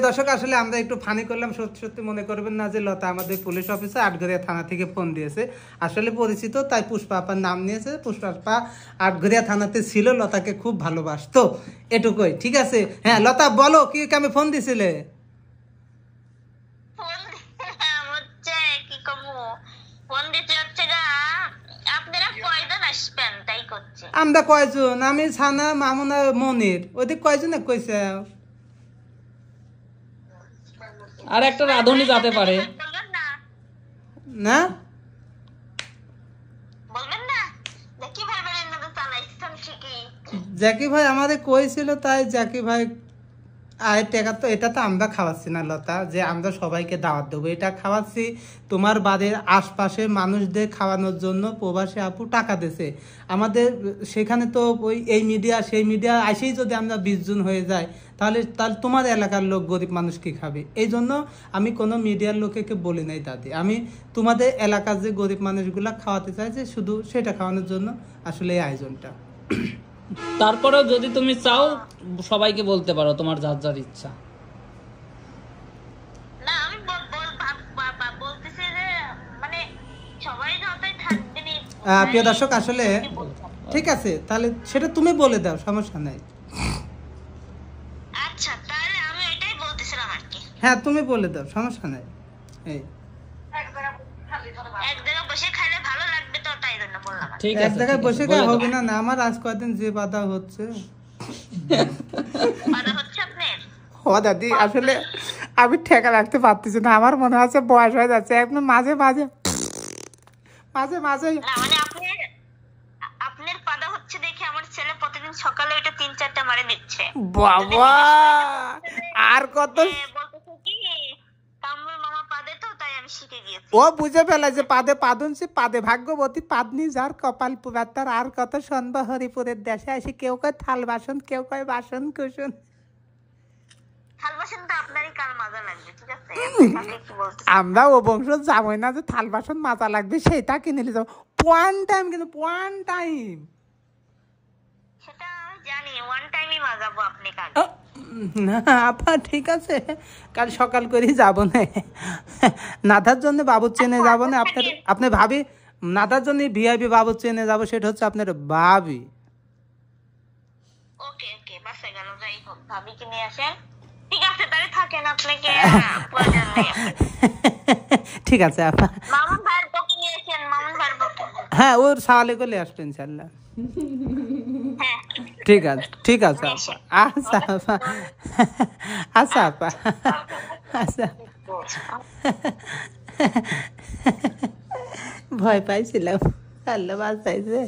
দর্শক আসলে আমরা একটু ফানি করলাম, সত্যি সত্যি মনে করবেন না যে লতা আমাদের পুলিশ অফিসার আটঘরিয়া থানা থেকে ফোন দিয়েছে, আসলে পরিচিত, তাই পুষ্পা আপার নাম নিয়েছে। পুষ্পা আপা আটঘরিয়া থানাতে ছিল, লতাকে খুব ভালোবাসতো, এটুকুই। ঠিক আছে, হ্যাঁ লতা বলো কি কামে ফোন দিছিলে? আমরা কয়জন, আমি ছানা মামুনা মনির, ওদিক কয়জন কইছে? আর একটা রাধুনি যেতে পারে না? জ্যাকি ভাই আমাদের কইছিল, তাই জ্যাকি ভাই আয় টাকা তো, এটা তো আমরা খাওয়াচ্ছি না লতা, যে আমরা সবাইকে দাওয়াত দেবো, এটা খাওয়াচ্ছি তোমার বাড়ির আশপাশের মানুষদের খাওয়ানোর জন্য। প্রবাসী আপু টাকা দিয়েছে আমাদের, সেখানে তো ওই এই মিডিয়া সেই মিডিয়া আসেই যদি আমরা 20 জন হয়ে যায়, তাহলে তোমার এলাকার লোক গরিব মানুষ কি খাবে? এই জন্য আমি কোনো মিডিয়ার লোকেকে বলি নাই দাদি, আমি তোমাদের এলাকার যে গরিব মানুষগুলা খাওয়াতে চাই, যে শুধু সেটা খাওয়ানোর জন্য আসলে এই আয়োজনটা। তারপরেও যদি তুমি চাও সবাইকে বলতে পারো, তোমার যার যার ইচ্ছা। না আমি বলতেছি যে মানে সবাই যতই থাকবে নি। প্রিয় দর্শক আসলে ঠিক আছে, তাহলে সেটা তুমি বলে দাও, সমস্যা নাই। আচ্ছা তাহলে আমি এটাই বলতেছিলাম আর কি। হ্যাঁ তুমি বলে দাও, সমস্যা নাই। এই এক জায়গায় বসে খাইলে ভালো লাগবে তো, তাই জন্য বললাম। ঠিক আছে, এক জায়গায় বসে খাওয়া হবে না, না আমার আজ কয়েকদিন যে বাধা হচ্ছে। বাধা হচ্ছে আপনার? ও দাদি আসলে আমি ঠেকা রাখতে পারতেছি না, আমার মনে হচ্ছে বয়স হয়ে যাচ্ছে, এখন মাঝে মাঝে মাঝে মাঝে। না মানে আপনার বাধা হচ্ছে দেখে আমার ছেলে প্রতিদিন সকালে ওটা 3-4টা মারে দিচ্ছে। বাবা আর কত বলতেছে কি কামরুল মামা পাদে, তো তাই আমি শিখে গিয়েছি। ও বুঝে ফেলে যে পাদে পাদনছি, পাদে ভাগ্যবতী পাদনি যার কপাল পুরাতার। আর কত শুনবো হরিপুরের দেশে আসি, কেউ কয় থাল বাসন, কেউ কয় বাসন কুসন। থাল বাসন তো আপনারই কাল মাজা লাগবে, ঠিক আছে? আমরা ও বংশ যাবোই না যে থাল বাসন মাজা লাগবে, সেটা কিনে নিয়ে যাবো ওয়ান টাইম, কিন্তু ওয়ান টাইম। সেটা আমি জানি, ওয়ান টাইমই মাজাবো আপনি কাল। না আপা ঠিক আছে, কাল সকাল করেই যাবো না, নাদার জন্য বাবুর চেনে যাবো না। আপনি ভাবি নাদার জন্য ভিআইপি বাবুর চেনে যাবো, সেটা হচ্ছে আপনার ভাবি। ওকে ওকে, বাসে গেল, যাই হোক ভাবিকে নিয়ে আসেন। ঠিক আছে তাহলে থাকেন, আপনাকে ঠিক আছে আপা। মামুন ভাইয়ের বকে নিয়ে আসেন, মামুন ভাইয়ের বকে। হ্যাঁ ওর সালে করে আসবে ইনশাল্লাহ। হ্যাঁ ঠিক আছে ঠিক আছে আপা, আচ্ছা আপা, আচ্ছা আপা, আচ্ছা। ভয় পাইছিলাম, আল্লাহ বাঁচাইছে।